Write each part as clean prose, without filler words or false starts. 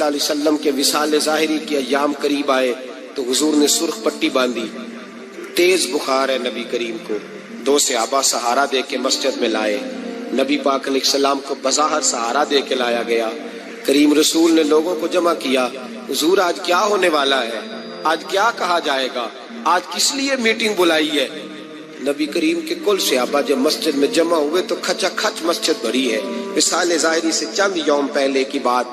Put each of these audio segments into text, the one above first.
اللہ علیہ وسلم کے وصال ظاہری کے ایام قریب آئے تو حضور نے سرخ پٹی باندھی، تیز بخار ہے نبی کریم کو، 2 صحابہ سہارا دے کے مسجد میں لائے، نبی پاک علیہ السلام کو بظاہر سہارا دے کے لایا گیا۔ کریم رسول نے لوگوں کو جمع کیا، حضور آج کیا ہونے والا ہے، آج کیا کہا جائے گا، آج کس لیے میٹنگ بلائی ہے؟ نبی کریم کے کل صحابہ جب مسجد میں جمع ہوئے تو کھچا کھچ مسجد بھری ہے۔ وصال ظاہری سے چند یوم پہلے کی بات،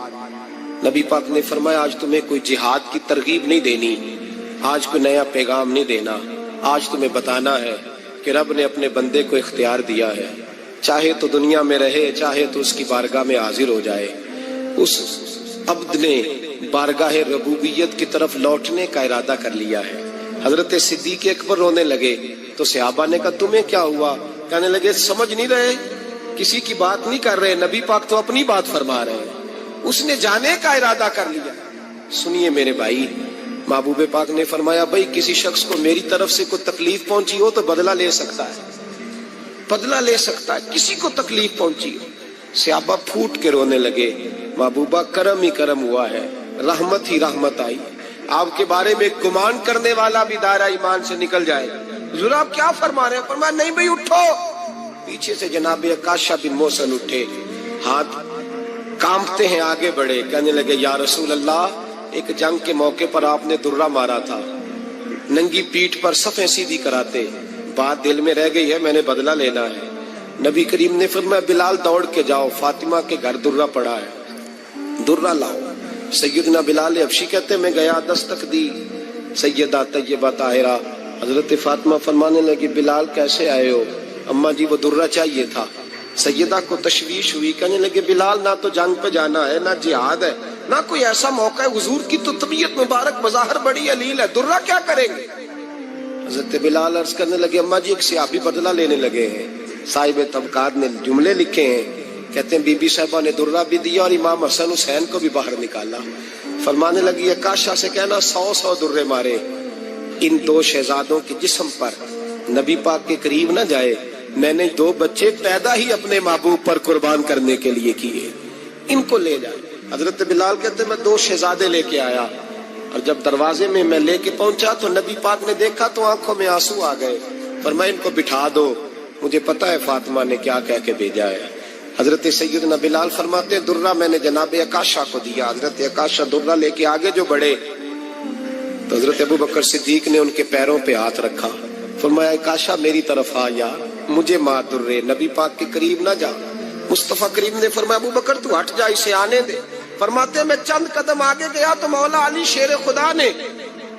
نبی پاک نے فرمایا آج تمہیں کوئی جہاد کی ترغیب نہیں دینی، آج کوئی نیا پیغام نہیں دینا، آج تمہیں بتانا ہے کہ رب نے اپنے بندے کو اختیار دیا ہے، چاہے تو دنیا میں رہے، چاہے تو اس کی بارگاہ میں حاضر ہو جائے۔ اس عبد نے بارگاہ ربوبیت کی طرف لوٹنے کا ارادہ کر لیا ہے۔ حضرت صدیق اکبر رونے لگے تو صحابہ نے کہا تمہیں کیا ہوا؟ کہنے لگے سمجھ نہیں رہے، کسی کی بات نہیں کر رہے، نبی پاک تو اپنی بات فرما رہے ہیں، اس نے جانے کا ارادہ کر لیا۔ سنیے میرے بھائی، محبوب پاک نے فرمایا بھائی کسی شخص کو میری طرف سے کوئی تکلیف پہنچی ہو تو بدلہ لے سکتا ہے، بدلہ لے سکتا ہے، کسی کو تکلیف پہنچی ہو۔ صحابہ پھوٹ کے رونے لگے، محبوبہ کرم ہی کرم ہوا ہے، رحمت ہی رحمت آئی، آپ کے بارے میں گمان کرنے والا بھی دائرہ ایمان سے نکل جائے۔ حضور آپ کیا فرما رہے ہیں؟ فرمایا نہیں بھائی اٹھو۔ پیچھے سے جناب عکاشہ بن محصن اٹھے، ہاتھ کانپتے ہیں آگے بڑھے، کہنے لگے یا رسول اللہ ایک جنگ کے موقع پر آپ نے درہ مارا تھا، ننگی پیٹھ پر صفیں سیدھی کراتے، بات دل میں رہ گئی ہے، میں نے بدلہ لینا ہے۔ نبی کریم نے فرمایا بلال دوڑ کے جاؤ، فاطمہ کے گھر درہ پڑا ہے، درہ لاؤ۔ سیدنا بلال حبشی کہتے میں گیا، دستک دی سیدہ طیبہ طاہرہ، حضرت فاطمہ فرمانے لگی بلال کیسے آئے ہو؟ اماں جی وہ درہ چاہیے تھا۔ سیدہ کو تشویش ہوئی، کہنے لگے بلال نہ تو جنگ پہ جانا ہے، نہ جہاد ہے، نہ کوئی ایسا موقع ہے، حضور کی تو طبیعت مبارک بظاہر بڑی علیل ہے، درہ کیا کریں گے؟ حضرت بلال عرض کرنے لگے اماں جی ایک صحابی بدلہ لینے لگے ہیں، صاحب طبقات نے جملے لکھے ہیں، کہتے ہیں بی بی صاحبہ نے درہ بھی دیا اور امام حسن حسین کو بھی باہر نکالا۔ فرمانے لگی عکاشہ سے کہنا 100 درے مارے، ان 2 شہزادوں کے جسم پر نبی پاک کے قریب نہ جائے، میں نے 2 بچے پیدا ہی اپنے محبوب پر قربان کرنے کے لیے کیے، ان کو لے جائے۔ حضرت بلال کہتے میں 2 شہزادے لے کے آیا، اور جب دروازے میں میں لے کے پہنچا تو نبی پاک نے دیکھا تو آنکھوں میں آنسو آ گئے۔ فرمایا ان کو بٹھا دو، مجھے پتا ہے فاطمہ نے کیا کہہ کے بھیجا ہے۔ حضرت سیدنا بلال فرماتے ہیں درہ میں نے جناب عکاشہ کو دیا، حضرت عکاشہ درہ لے کے آگے جو بڑھے تو حضرت ابو بکر صدیق نے ان کے پیروں پہ ہاتھ رکھا، فرمایا عکاشہ میری طرف آ یار، مجھے ماں درے، نبی پاک کے قریب نہ جا۔ مصطفیٰ کریم نے فرمایا ابو بکر تو ہٹ جا، اسے آنے دے۔ فرماتے میں چند قدم آگے گیا تو مولا علی شیر خدا نے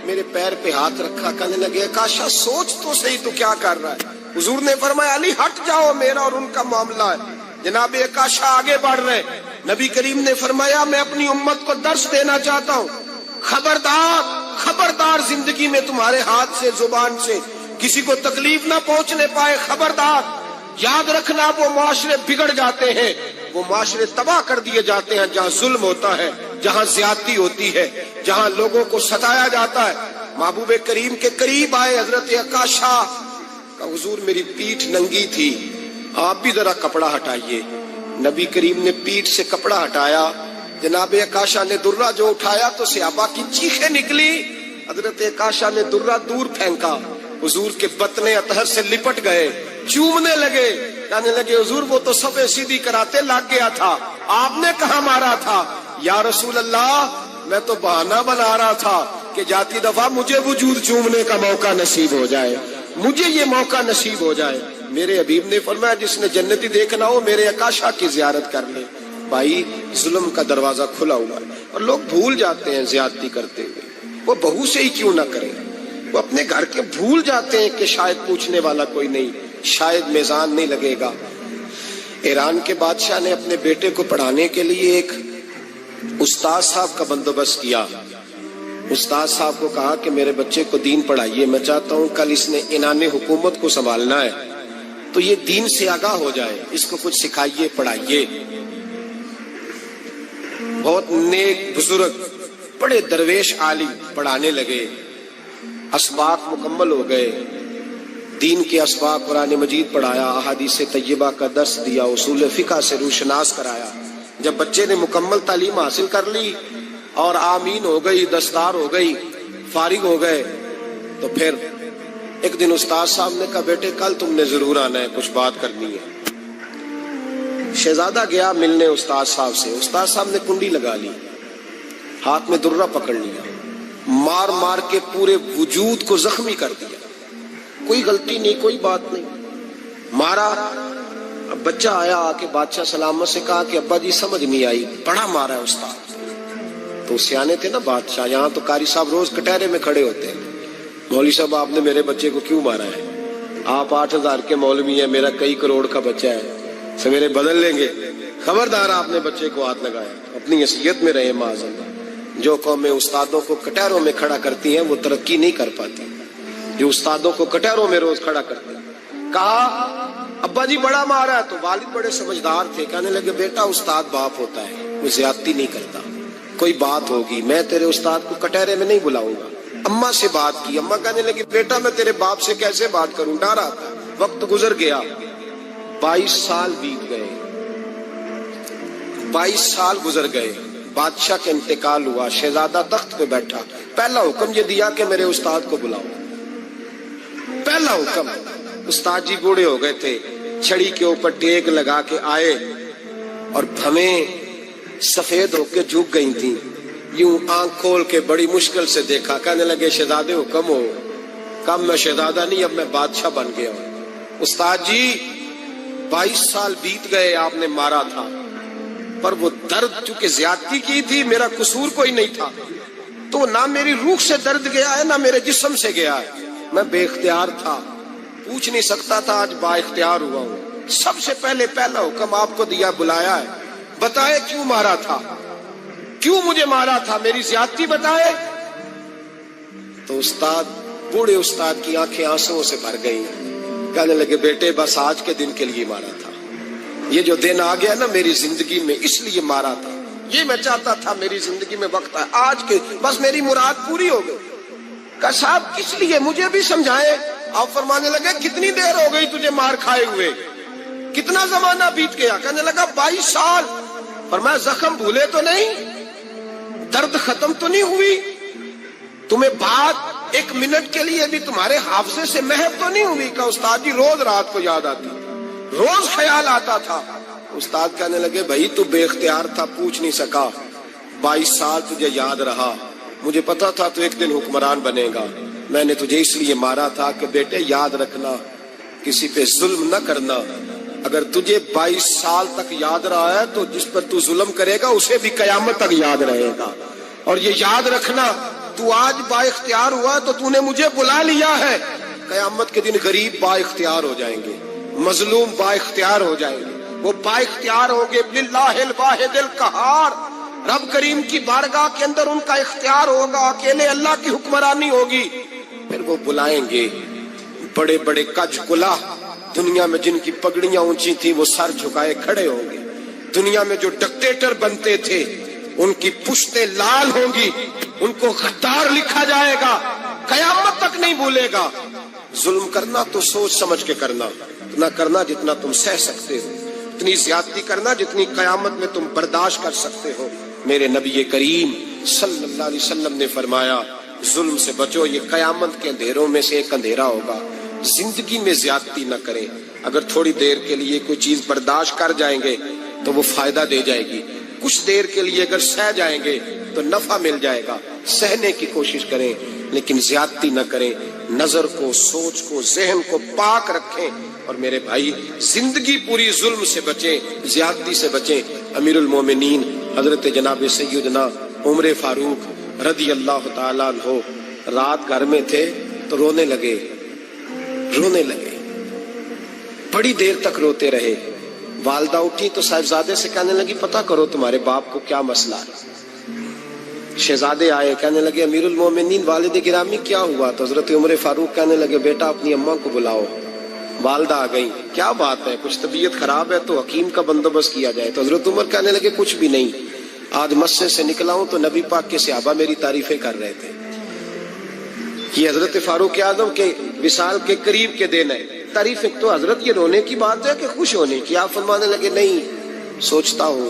میرے پیر پہ ہاتھ رکھا، کہنے لگے عکاشہ سوچ تو صحیح تو کیا کر رہا ہے؟ حضور نے فرمایا علی ہٹ جاؤ، میرا اور ان کا معاملہ ہے۔ جناب عکاشہ آگے بڑھ رہے، نبی کریم نے فرمایا میں اپنی امت کو درس دینا چاہتا ہوں، خبردار خبردار زندگی میں تمہارے ہاتھ سے زبان سے کسی کو تکلیف نہ پہنچنے پائے، خبردار یاد رکھنا وہ معاشرے بگڑ جاتے ہیں، وہ معاشرے تباہ کر دیے جاتے ہیں جہاں ظلم ہوتا ہے، جہاں زیادتی ہوتی ہے، جہاں لوگوں کو ستایا جاتا ہے۔ محبوب کریم کے قریب آئے حضرت عکاشہ کا، حضور میری پیٹھ ننگی تھی، آپ بھی ذرا کپڑا ہٹائیے۔ نبی کریم نے پیٹھ سے کپڑا ہٹایا، جناب عکاشہ نے درہ جو اٹھایا تو صحابہ کی چیخیں نکلی، حضرت عکاشہ نے درہ دور پھینکا، حضور کے بطن اطہر سے لپٹ گئے، چومنے لگے، کہنے لگے حضور وہ تو صفیں سیدھی کراتے لگ گیا تھا، آپ نے کہاں مارا تھا؟ یا رسول اللہ میں تو بہانہ بنا رہا تھا کہ جاتی دفعہ مجھے وجود چومنے کا موقع نصیب ہو جائے، مجھے یہ موقع نصیب ہو جائے۔ میرے حبیب نے فرمایا جس نے جنتی دیکھنا ہو میرے عکاشہ کی زیارت کر لے۔ بھائی ظلم کا دروازہ کھلا ہوا ہے اور لوگ بھول جاتے ہیں زیادتی کرتے ہوئے، وہ بہو سے ہی کیوں نہ کریں، وہ اپنے گھر کے بھول جاتے ہیں کہ شاید پوچھنے والا کوئی نہیں، شاید میزان نہیں لگے گا۔ ایران کے بادشاہ نے اپنے بیٹے کو پڑھانے کے لیے ایک استاد صاحب کا بندوبست کیا۔ استاد صاحب کو کہا کہ میرے بچے کو دین پڑھائیے، میں چاہتا ہوں کل اس نے عنان حکومت کو سنبھالنا ہے تو یہ دین سے آگاہ ہو جائے، اس کو کچھ سکھائیے پڑھائیے۔ بہت نیک بزرگ بڑے درویش عالم پڑھانے لگے، اسباق مکمل ہو گئے، دین کے اسباق قرآن مجید پڑھایا، احادیث طیبہ کا درس دیا، اصول فقہ سے روشناس کرایا۔ جب بچے نے مکمل تعلیم حاصل کر لی اور آمین ہو گئی، دستار ہو گئی، فارغ ہو گئے، تو پھر ایک دن استاد صاحب نے کہا بیٹے کل تم نے ضرور آنا ہے، کچھ بات کرنی ہے۔ شہزادہ گیا ملنے استاد صاحب سے، استاد صاحب نے کنڈی لگا لی، ہاتھ میں درہ پکڑ لیا، مار مار کے پورے وجود کو زخمی کر دیا، کوئی غلطی نہیں، کوئی بات نہیں، مارا۔ اب بچہ آیا، آ کے بادشاہ سلامت سے کہا کہ ابا جی سمجھ نہیں آئی، بڑا مارا ہے استاد۔ تو سیانے تھے نا بادشاہ، یہاں تو قاری صاحب روز کٹہرے میں کھڑے ہوتے ہیں، مولوی صاحب آپ نے میرے بچے کو کیوں مارا ہے؟ آپ 8,000 کے مولوی ہیں، میرا کئی کروڑ کا بچہ ہے، سویرے بدل لیں گے۔ خبردار آپ نے بچے کو ہاتھ لگایا، اپنی حیثیت میں رہے معاذ اللہ۔ جو قومیں استادوں کو کٹہروں میں کھڑا کرتی ہیں وہ ترقی نہیں کر پاتی، جو استادوں کو کٹہروں میں روز کھڑا کرتے ہیں۔ کہا ابا جی بڑا مارا ہے، تو والد بڑے سمجھدار تھے، کہنے لگے بیٹا استاد باپ ہوتا ہے، وہ زیادتی نہیں کرتا، کوئی بات ہوگی میں تیرے استاد کو کٹہرے میں نہیں بلاؤں گا۔ اماں سے بات کی، اماں کہنے لگی بیٹا میں تیرے باپ سے کیسے بات کروں، ڈر آتا۔ وقت گزر گیا، 22 سال بیت گئے، 22 سال گزر گئے، بادشاہ کا انتقال ہوا، شہزادہ تخت پہ بیٹھا، پہلا حکم یہ دیا کہ میرے استاد کو بلاؤ، پہلا حکم۔ استاد جی بوڑھے ہو گئے تھے، چھڑی کے اوپر ٹیک لگا کے آئے اور بھویں سفید ہو کے جھک گئی تھیں، یوں آنکھ کھول کے بڑی مشکل سے دیکھا، کہنے لگے شہزادے حکم ہو۔ کم میں شہزادہ نہیں، اب میں بادشاہ بن گیا ہوں۔ استاد جی 22 سال بیت گئے، آپ نے مارا تھا، پر وہ درد چونکہ زیادتی کی تھی، میرا قصور کوئی نہیں تھا، تو نہ میری روح سے درد گیا ہے نہ میرے جسم سے گیا ہے، میں بے اختیار تھا، پوچھ نہیں سکتا تھا، آج با اختیار ہوا ہوں۔ سب سے پہلے پہلا حکم آپ کو دیا، بلایا ہے، بتائے کیوں مارا تھا، کیوں مجھے مارا تھا، میری زیادتی بتائے۔ تو استاد، بوڑھے استاد کی آنکھیں آنسوؤں سے بھر گئیں، کہنے لگے بیٹے بس آج کے دن کے لیے مارا تھا، یہ جو دن آ گیا نا میری زندگی میں اس لیے مارا تھا، یہ میں چاہتا تھا میری زندگی میں وقت ہے، آج کے بس میری مراد پوری ہو گئی۔ کہا صاحب کس لیے، مجھے بھی سمجھائے۔ آپ فرمانے لگے کتنی دیر ہو گئی تجھے مار کھائے ہوئے، کتنا زمانہ بیت گیا؟ کہنے لگا 22 سال۔ فرمایا زخم بھولے تو نہیں، درد ختم تو نہیں ہوئی، تمہیں بات ایک منٹ کے لیے بھی تمہارے حافظے سے محو تو نہیں ہوئی؟ کہ استاد جی روز رات کو یاد آتی، روز خیال آتا تھا۔ استاد کہنے لگے بھائی تو بے اختیار تھا، پوچھ نہیں سکا، 22 سال تجھے یاد رہا، مجھے پتا تھا تو ایک دن حکمران بنے گا، میں نے تجھے اس لیے مارا تھا کہ بیٹے یاد رکھنا، کسی پہ ظلم نہ کرنا، اگر تجھے 22 سال تک یاد رہا ہے تو جس پر تو ظلم کرے گا اسے بھی قیامت تک یاد رہے گا، اور یہ یاد رکھنا تو آج با اختیار ہوا تو تو نے مجھے بلا لیا ہے، قیامت کے دن غریب با اختیار ہو جائیں گے، مظلوم با اختیار ہو جائیں گے، وہ با اختیار ہوں گے للہ الواحد القہار، رب کریم کی بارگاہ کے اندر ان کا اختیار ہوگا، اکیلے اللہ کی حکمرانی ہوگی، پھر وہ بلائیں گے بڑے بڑے کج کلا، دنیا میں جن کی پگڑیاں اونچی تھی وہ سر جھکائے کھڑے ہوں گے، دنیا میں جو ڈکٹیٹر بنتے تھے ان کی پشتیں لال ہوں گی، ان کو غدار لکھا جائے گا، قیامت تک نہیں بھولے گا۔ ظلم کرنا تو سوچ سمجھ کے کرنا، اتنا کرنا جتنا تم سہ سکتے ہو، اتنی زیادتی کرنا جتنی قیامت میں تم برداشت کر سکتے ہو۔ میرے نبی کریم صلی اللہ علیہ وسلم نے فرمایا ظلم سے بچو، یہ قیامت کے اندھیروں میں سے ایک اندھیرا ہوگا، زندگی میں زیادتی نہ کریں، اگر تھوڑی دیر کے لیے کوئی چیز برداشت کر جائیں گے تو وہ فائدہ دے جائے گی، کچھ دیر کے لیے اگر سہ جائیں گے تو نفع مل جائے گا، سہنے کی کوشش کریں لیکن زیادتی نہ کریں، نظر کو، سوچ کو، ذہن کو پاک رکھیں، اور میرے بھائی زندگی پوری ظلم سے بچیں، زیادتی سے بچیں۔ امیر المومنین حضرت جناب سیدنا عمر فاروق رضی اللہ تعالیٰ عنہ رات گھر میں تھے تو رونے لگے، بڑی دیر تک روتے رہے، والدہ اٹھی تو صاحبزادے سے کہنے لگی پتہ کرو تمہارے باپ کو کیا مسئلہ ہے۔ شہزادے آئے، کہنے لگے امیر المومنین والد گرامی کیا ہوا؟ تو حضرت عمر فاروق کہنے لگے بیٹا اپنی اماں کو بلاؤ۔ والدہ آ گئی، کیا بات ہے، کچھ طبیعت خراب ہے تو حکیم کا بندوبست کیا جائے۔ تو حضرت عمر کہنے لگے کچھ بھی نہیں، آج مسجد سے نکلا ہوں تو نبی پاک کے صحابہ میری تعریفیں کر رہے تھے۔ یہ حضرت فاروق اعظم کے وصال کے قریب کے دن ہے، تعریفیں تو حضرت یہ رونے کی بات ہے کہ خوش ہونے کی؟ آپ فرمانے لگے نہیں، سوچتا ہوں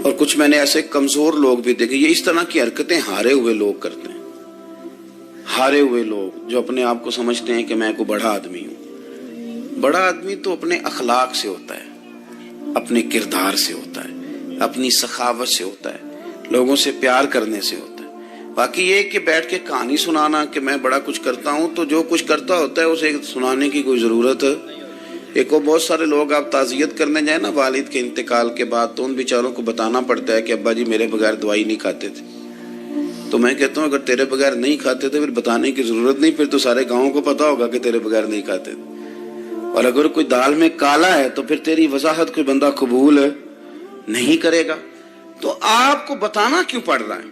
اور کچھ میں نے ایسے کمزور لوگ بھی دیکھے. یہ اس طرح کی حرکتیں ہارے ہوئے لوگ کرتے ہیں. ہارے ہوئے لوگ جو اپنے آپ کو سمجھتے ہیں کہ میں کوئی بڑا آدمی ہوں. بڑا آدمی تو اپنے اخلاق سے ہوتا ہے, اپنے کردار سے ہوتا ہے, اپنی سخاوت سے ہوتا ہے, لوگوں سے پیار کرنے سے ہوتا ہے. باقی یہ کہ بیٹھ کے کہانی سنانا کہ میں بڑا کچھ کرتا ہوں, تو جو کچھ کرتا ہوتا ہے اسے سنانے کی کوئی ضرورت. ایک اور بہت سارے لوگ آپ تعزیت کرنے جائیں نا والد کے انتقال کے بعد, تو ان بیچاروں کو بتانا پڑتا ہے کہ ابا جی میرے بغیر دوائی نہیں کھاتے تھے. تو میں کہتا ہوں اگر تیرے بغیر نہیں کھاتے تھے پھر بتانے کی ضرورت نہیں, پھر تو سارے گاؤں کو پتا ہوگا کہ تیرے بغیر نہیں کھاتے تھے. اور اگر کوئی دال میں کالا ہے تو پھر تیری وضاحت کوئی بندہ قبول نہیں کرے گا. تو آپ کو بتانا کیوں پڑ رہا ہے,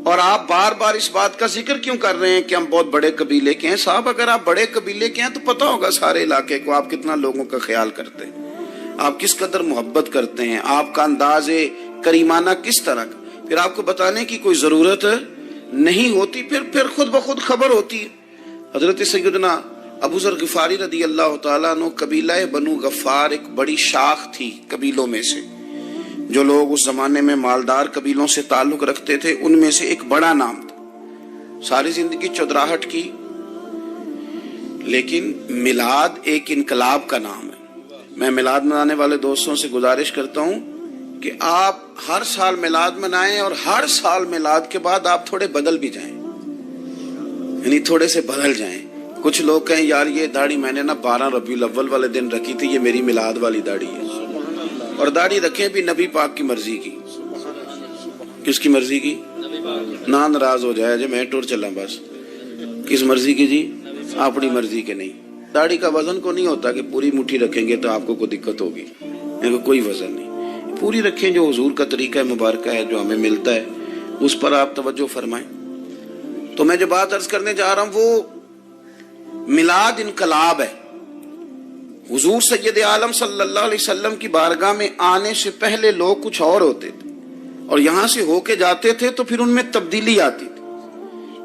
اور آپ بار بار اس بات کا ذکر کیوں کر رہے ہیں کہ ہم بہت بڑے قبیلے کے ہیں؟ صاحب اگر آپ بڑے قبیلے کے ہیں تو پتا ہوگا سارے علاقے کو آپ کتنا لوگوں کا خیال کرتے ہیں, آپ کس قدر محبت کرتے ہیں, آپ کا انداز کریمانہ کس طرح کا. پھر آپ کو بتانے کی کوئی ضرورت نہیں ہوتی, پھر خود بخود خبر ہوتی ہے. حضرت سیدنا ابو ذر غفاری رضی اللہ تعالیٰ عنہ, قبیلہ بنو غفار ایک بڑی شاخ تھی قبیلوں میں سے. جو لوگ اس زمانے میں مالدار قبیلوں سے تعلق رکھتے تھے ان میں سے ایک بڑا نام تھا. ساری زندگی چودراہٹ کی, لیکن میلاد ایک انقلاب کا نام ہے. میں میلاد منانے والے دوستوں سے گزارش کرتا ہوں کہ آپ ہر سال میلاد منائیں, اور ہر سال میلاد کے بعد آپ تھوڑے بدل بھی جائیں, یعنی تھوڑے سے بدل جائیں. کچھ لوگ کہیں یار یہ داڑھی میں نے نا 12 ربیع الاول والے دن رکھی تھی, یہ میری میلاد والی داڑھی ہے. اور داڑھی رکھیں بھی نبی پاک کی مرضی کی. کس کی مرضی کی؟ نہ ناراض ہو جائے جی میں ٹور چلا بس. کس مرضی کی جی؟ اپنی مرضی کے نہیں. داڑھی کا وزن کو نہیں ہوتا کہ پوری مٹھی رکھیں گے تو آپ کو کوئی دقت ہوگی, کوئی وزن نہیں. پوری رکھیں, جو حضور کا طریقہ مبارکہ ہے جو ہمیں ملتا ہے اس پر آپ توجہ فرمائیں. تو میں جو بات عرض کرنے جا رہا ہوں وہ میلاد انقلاب ہے. حضور سید عالم صلی اللہ علیہ وسلم کی بارگاہ میں آنے سے پہلے لوگ کچھ اور ہوتے تھے, اور یہاں سے ہو کے جاتے تھے تو پھر ان میں تبدیلی آتی تھی.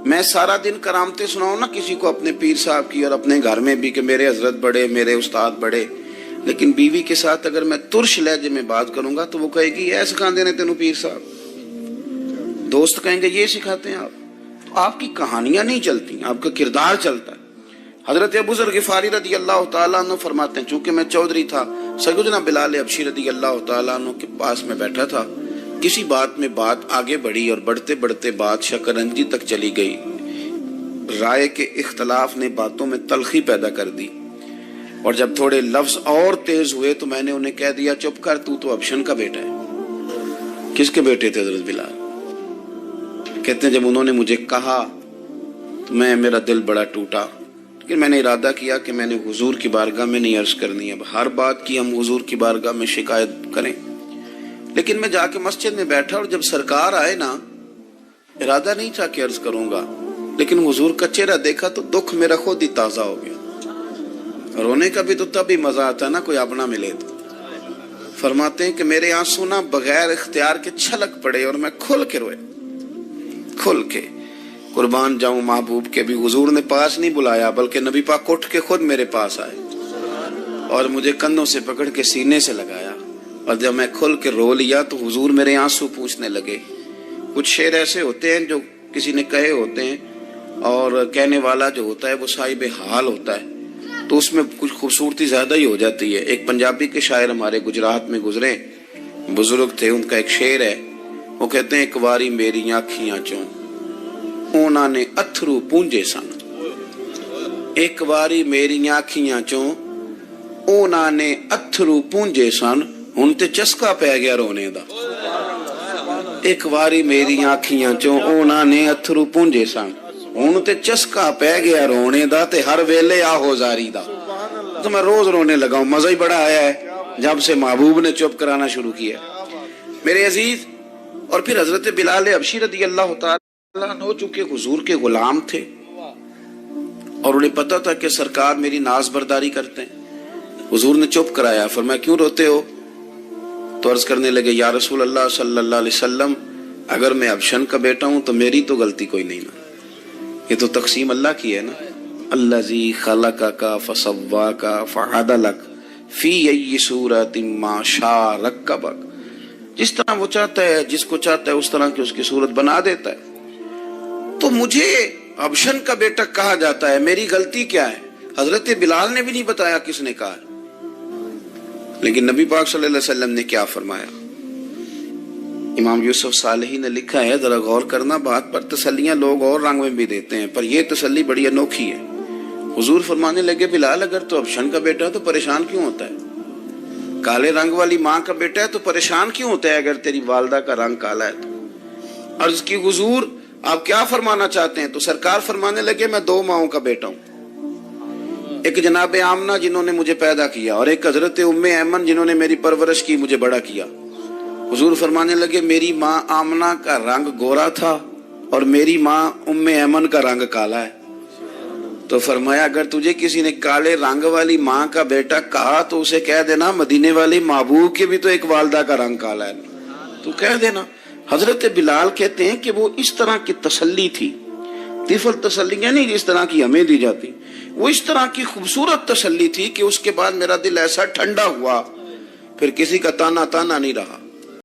میں سارا دن کرامتیں سناؤں نا کسی کو اپنے پیر صاحب کی, اور اپنے گھر میں بھی کہ میرے حضرت بڑے, میرے استاد بڑے, لیکن بیوی کے ساتھ اگر میں ترش لہجے میں بات کروں گا تو وہ کہے گی اے سکھاندے نے تینوں پیر صاحب. دوست کہیں گے یہ سکھاتے ہیں آپ. تو آپ کی کہانیاں نہیں چلتی, آپ کا کردار چلتا ہے. حضرت ابو ذر غفاری رضی اللہ تعالیٰ عنہ فرماتے ہیں چونکہ میں چودھری تھا, سیدنا بلال حبشی رضی اللہ تعالیٰ عنہ کے پاس میں بیٹھا تھا. کسی بات میں بات آگے بڑھی اور بڑھتے بڑھتے بات شکنجی تک چلی گئی. رائے کے اختلاف نے باتوں میں تلخی پیدا کر دی, اور جب تھوڑے لفظ اور تیز ہوئے تو میں نے انہیں کہہ دیا چپ کر, تو ابشن کا بیٹا ہے. کس کے بیٹے تھے حضرت بلال؟ کہتے ہیں جب انہوں نے مجھے کہا تو میرا دل بڑا ٹوٹا, لیکن میں نے ارادہ کیا کہ میں نے حضور کی بارگاہ میں نہیں عرض کرنی ہے. اب ہر بات کی ہم حضور کی بارگاہ میں شکایت کریں. لیکن میں جا کے مسجد میں بیٹھا, اور جب سرکار آئے نا, ارادہ نہیں تھا کہ عرض کروں گا, لیکن حضور کا چہرہ دیکھا تو دکھ میرا خود ہی تازہ ہو گیا. رونے کا بھی تو تب ہی مزہ آتا ہے نا کوئی اپنا ملے تو. فرماتے ہیں کہ میرے آنسو نا بغیر اختیار کے چھلک پڑے, اور میں کھل کے روئے, کھل کے. قربان جاؤں محبوب کے بھی حضور نے پاس نہیں بلایا, بلکہ نبی پاک اٹھ کے خود میرے پاس آئے اور مجھے کندھوں سے پکڑ کے سینے سے لگایا. اور جب میں کھل کے رو لیا تو حضور میرے آنسو پوچھنے لگے. کچھ شعر ایسے ہوتے ہیں جو کسی نے کہے ہوتے ہیں, اور کہنے والا جو ہوتا ہے وہ صاحب حال ہوتا ہے, تو اس میں کچھ خوبصورتی زیادہ ہی ہو جاتی ہے. ایک پنجابی کے شاعر ہمارے گجرات میں گزرے, بزرگ تھے, ان کا ایک شعر ہے, وہ کہتے ہیں ایک باری میری آنکھیاں چوں اونا نے اتھرو پونجے سن. ایک باری میری آنکھیاں چوں اونا نے اتھرو پونجے سن, ہن تے چسکا پی گیا رونے دا. ایک باری میری آنکھیاں چوں اونا نے اتھرو پونجے سن, ہن تے چسکا پی گیا رونے دا, تے ہر ویلے آہو زاری دا. تو میں روز رونے لگا ہوں. مزہ ہی بڑا آیا ہے جب سے محبوب نے چپ کرانا شروع کیا میرے عزیز. اور پھر حضرت بلال حبشی رضی اللہ تعالیٰ عنہ چونکہ حضور کے غلام تھے, اور انہیں پتا تھا کہ سرکار میری ناز برداری کرتے ہیں, حضور نے چپ کرایا. فرمایا کیوں روتے ہو؟ تو عرض کرنے لگے یا رسول اللہ صلی اللہ علیہ وسلم, اگر میں ابشن کا بیٹا ہوں تو میری تو غلطی کوئی نہیں نا, یہ تو تقسیم اللہ کی ہے نا. الذی خلقک فسواک فعدلک فی ای صورت ما شاء رکبک. جس طرح وہ چاہتا ہے، جس کو چاہتا ہے اس طرح کی اس کی صورت بنا دیتا ہے. تو مجھے ابشن کا بیٹا کہا جاتا ہے، میری غلطی کیا ہے؟ حضرت بلال نے بھی نہیں بتایا کس نے کہا. لیکن نبی پاک صلی اللہ علیہ وسلم نے کیا فرمایا؟ امام یوسف صالحی نے لکھا ہے، ذرا غور کرنا بات پر. تسلیاں لوگ اور رنگ میں بھی دیتے ہیں، پر یہ تسلی بڑی انوکھی ہے. حضور فرمانے لگے، بلال اگر تو ابشن کا بیٹا تو پریشان کیوں ہوتا ہے؟ کالے رنگ والی ماں کا بیٹا ہے تو پریشان کیوں ہوتا ہے اگر تیری والدہ کا رنگ کالا ہے تو؟ عرض کی، حضور آپ کیا فرمانا چاہتے ہیں؟ تو سرکار فرمانے لگے، میں دو ماؤں کا بیٹا ہوں. ایک جناب آمنہ جنہوں نے مجھے پیدا کیا، اور ایک حضرت ام ایمن جنہوں نے میری پرورش کی، مجھے بڑا کیا. حضور فرمانے لگے، میری ماں آمنہ کا رنگ گورا تھا اور میری ماں ام ایمن کا رنگ کالا ہے. تو فرمایا، اگر تجھے کسی نے کالے رنگ والی ماں کا بیٹا کہا تو اسے کہہ دینا مدینے والی محبوب کے بھی تو ایک والدہ کا رنگ کالا ہے، تو کہہ دینا. حضرت بلال کہتے ہیں کہ وہ اس طرح کی تسلی تھی، طفل تسلیاں نہیں جس طرح کی ہمیں دی جاتی، وہ اس طرح کی خوبصورت تسلی تھی کہ اس کے بعد میرا دل ایسا ٹھنڈا ہوا، پھر کسی کا تانا نہیں رہا.